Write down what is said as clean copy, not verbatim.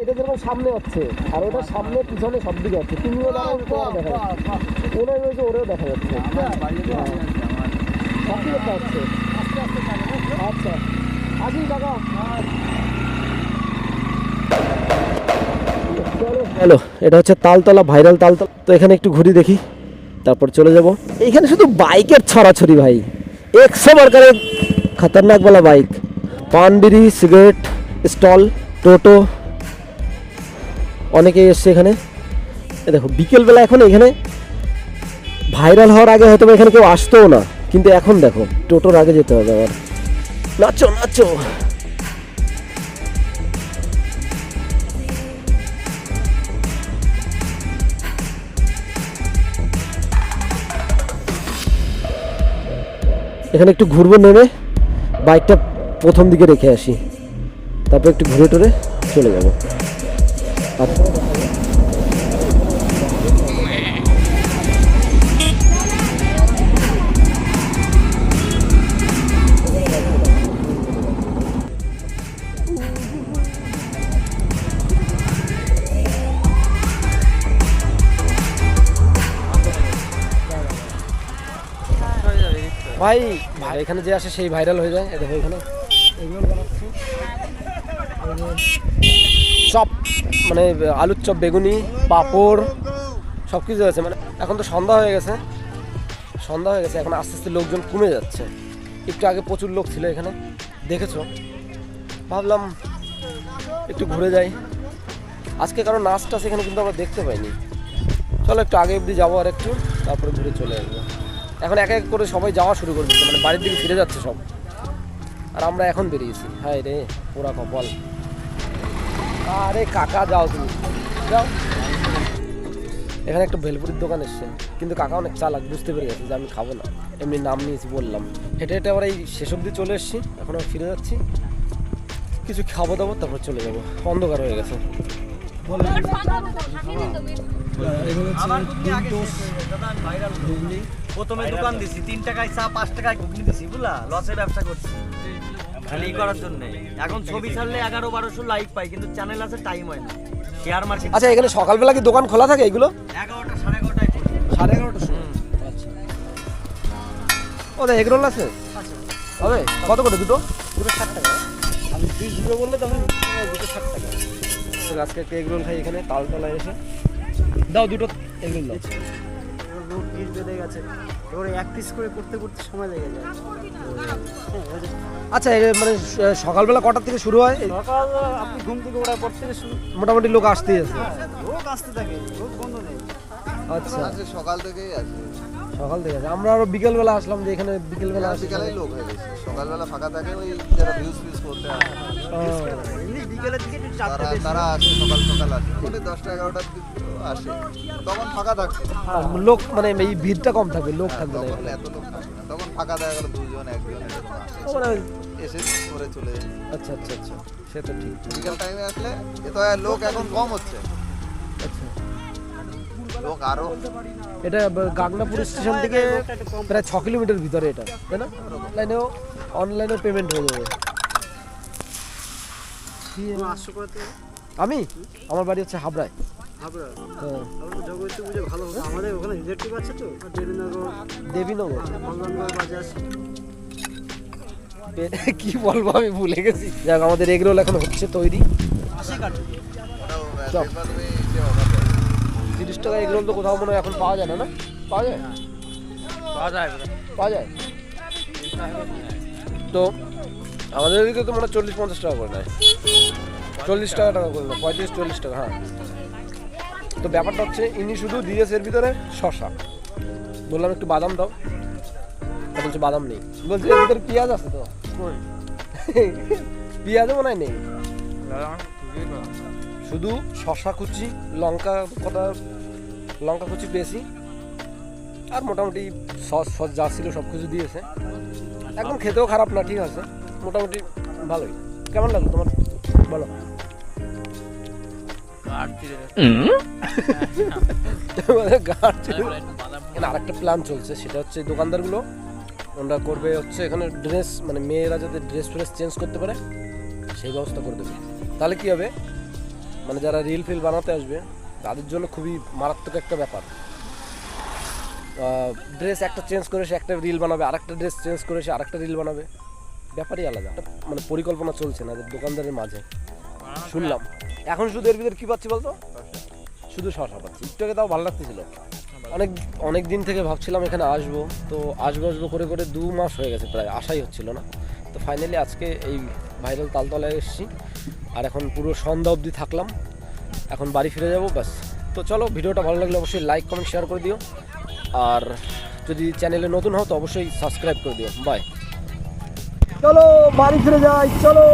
এটা যেরকম সামনে হচ্ছে আর ওটা সামনে পিছনে সব দিকে হচ্ছে, তুমিও দাঁড়াও দেখা যাচ্ছে, ওরাই রয়েছে ওরেও দেখা যাচ্ছে, সব দিকে হচ্ছে। আচ্ছা আসি কাকা, চলো। এটা হচ্ছে তালতলা, ভাইরাল তালতলা। তো এখানে একটু ঘুরি দেখি, তারপর চলে যাব। এইখানে শুধু বাইকের ছড়াছড়ি ভাই, 100 বারকারের খতরনাক वाला বাইক, পান বিড়ি সিগারেট স্টল, টোটো, অনেকেই এসছে এখানে। দেখো বিকেলবেলা এখন এখানে ভাইরাল হওয়ার আগে হয়তো এখানে কেউ আসতেও না, কিন্তু এখন দেখো টোটোর আগে যেতে হবে আমার। নাচো নাচো। এখানে একটু ঘুরবো, নেমে বাইকটা প্রথম দিকে রেখে আসি, তারপর একটু ঘুরে টুরে চলে যাবো। আচ্ছা ভাই, এখানে যে আসে সেই ভাইরাল হয়ে যায়। দেখো এখানে চপ, মানে আলুর চপ, বেগুনি, পাঁপড়, সব কিছু আছে। মানে এখন তো সন্ধ্যা হয়ে গেছে, এখন আস্তে আস্তে লোকজন কমে যাচ্ছে। একটু আগে প্রচুর লোক ছিল এখানে, দেখেছো। ভাবলাম একটু ঘুরে যাই আজকে, কারণ নাচ টাচ এখানে কিন্তু আমরা দেখতে পাইনি। চলো একটু আগে অবধি যাবো আর একটু, তারপরে ঘুরে চলে আসবো। এখন এক এক করে সবাই যাওয়া শুরু করে দিচ্ছে, মানে বাড়ির দিকে ফিরে যাচ্ছে সব, আর আমরা এখন বেরিয়েছি। হায় রে পুরা কপাল। আরে কাকা যাও, তুমি যাও। এখানে একটা ভেলপুরির দোকান এসছে, কিন্তু কাকা অনেক চালাক, বুঝতে পেরে গেছে যে আমি খাবো না, এমনি নাম নিয়েছি বললাম। হেঁটে হেঁটে আমরা এই শেষ অবধি চলে এসেছি, এখন আমরা ফিরে যাচ্ছি, কিছু খাবো দাবো, তারপর চলে যাবো। অন্ধকার হয়ে গেছে। প্রথমে দোকান দিছি 3 টাকায় চা, 5 টাকায় ঘুগনি দিছি, বুঝলা, লসে ব্যবসা করছি খালি করার জন্য। এখন ছবি ছাড়লে 1100-1200 লাইক পাই, কিন্তু চ্যানেল আছে, টাইম হয় না, শেয়ার মার্কেট। আচ্ছা এখানে সকালবেলা কি দোকান খোলা থাকে এগুলো? 11টা 11:30টায় খুলি। 11:30টার সময়? আচ্ছা। ওদের এগরোল আছে? হবে কত করে দুটো? দুটো 60 টাকা। আমি 20 দুটো বললে তখন দুটো 60 টাকা। আজকে একটা এগরোল খাই এখানে তালতলায় এসে। দাও দুটো এগরোল দাও। লোক ভিড় বেড়ে গেছে, এবারে এক পিস করে করতে করতে সময় লেগে যায়। আচ্ছা মানে সকালবেলা কটার থেকে শুরু হয়? সকাল আপনি ঘুম থেকে ওঠার পর থেকে শুরু, মোটামুটি লোক আসতেই আছে। লোক আসতে থাকে, লোক বন্ধ নেই। আচ্ছা সকাল থেকেই আছে, সকাল থেকে আছে। আমরা আরো বিকেলবেলা আসলাম, যে এখানে বিকেলবেলা বিকালেই লোক হয়ে গেছে। সকালবেলা ফাঁকা থাকে, ওই যারা ভিউজ ফিউজ করতে আসে এমনি বিকেলের দিকে একটু চাপটা তারা বেশি। তারা আসে, সকাল সকাল আসে, মোটামুটি 10টা-11টার দিকে আসে, তখন ফাঁকা থাকে। লোক, মানে এই ভিড়টা কম থাকবে, লোক থাকবে না তখন এখানে। এত লোক থাকে না, তখন ফাঁকা দেখা গেল 2 জন 1 জন এরকম আসে, মানে এসে করে চলে যায়। আচ্ছা আচ্ছা আচ্ছা, সে তো ঠিক। বিকেল টাইমে আসলে এ তো লোক এখন কম হচ্ছে, আচ্ছা লোক আরো। এটা গাগনাপুর স্টেশন থেকে প্রায় 6 কিলোমিটার ভিতরে এটা, তাই না? অনলাইনেও অনলাইনেও পেমেন্ট হয়ে যাবে। আসছো করতে আমি, আমার বাড়ি হচ্ছে হাবড়ায়। হাবড়া, হ্যাঁ, আমরা জগৎতে বুঝে ভালো হবে। আমাদের ওখানে রিলেটিভ আছে তো, দেবীনগর, দেবীনগর। কল্যাণগড় বাজার। কি বলবো আমি ভুলে গেছি। যাক, আমাদের এগরোল এখন হচ্ছে তৈরি। চপ 30 টাকা এগরোল তো কোথাও মনে হয় এখন পাওয়া যায় না, না পাওয়া যায়? পাওয়া যায়। তো আমাদের এদিকে তো মনে হয় 40-50 টাকা করে নেয়, 40 টাকা করে নেয়, 35-40 টাকা। হ্যাঁ, তো ব্যাপারটা হচ্ছে ইনি শুধু দিয়েছে এর ভিতরে শসা। বললাম একটু বাদাম দাও, বলছে বাদাম নেই। বলছে এর ভিতরে পেঁয়াজ আছে তো, পেঁয়াজও মনে হয় নেই, শুধু শসা কুচি, লঙ্কা কুচি পেয়েছি, আর মোটামুটি সস যা ছিল সব কিছু দিয়েছে। একদম খেতেও খারাপ না, ঠিক আছে, মোটামুটি ভালোই। কেমন লাগলো তোমার বলো? আরেকটা প্ল্যান চলছে, সেটা হচ্ছে দোকানদারগুলো ওরা করবে হচ্ছে এখানে ড্রেস, মানে মেয়েরা যাতে ড্রেস ফ্রেস চেঞ্জ করতে পারে সেই ব্যবস্থা করে দেবে। তাহলে কি হবে, মানে যারা রিল ফিল বানাতে আসবে তাদের জন্য খুবই মারাত্মক একটা ব্যাপার। ড্রেস একটা চেঞ্জ করে সে একটা রিল বানাবে, আরেকটা ড্রেস চেঞ্জ করে সে আরেকটা রিল বানাবে, ব্যাপারই আলাদা। মানে পরিকল্পনা চলছে না দোকানদারের মাঝে শুনলাম। এখন শুধু এর ভিতরে কী পাচ্ছি বলতো, শুধু শশা পাচ্ছি। একটু আগে তাও ভালো লাগতেছিল, অনেক দিন থেকে ভাবছিলাম এখানে আসবো, তো আসবো করে 2 মাস হয়ে গেছে প্রায়, আশাই হচ্ছিল না। তো ফাইনালি আজকে এই ভাইরাল তালতলায় এসেছি, আর এখন পুরো সন্ধ্যা অবধি থাকলাম, এখন বাড়ি ফিরে যাবো ব্যাস। তো চলো, ভিডিওটা ভালো লাগলে অবশ্যই লাইক কমেন্ট শেয়ার করে দিও, আর যদি চ্যানেলে নতুন হও তো অবশ্যই সাবস্ক্রাইব করে দিও। বাই। চলো বাড়ি ফিরে যাই, চলো।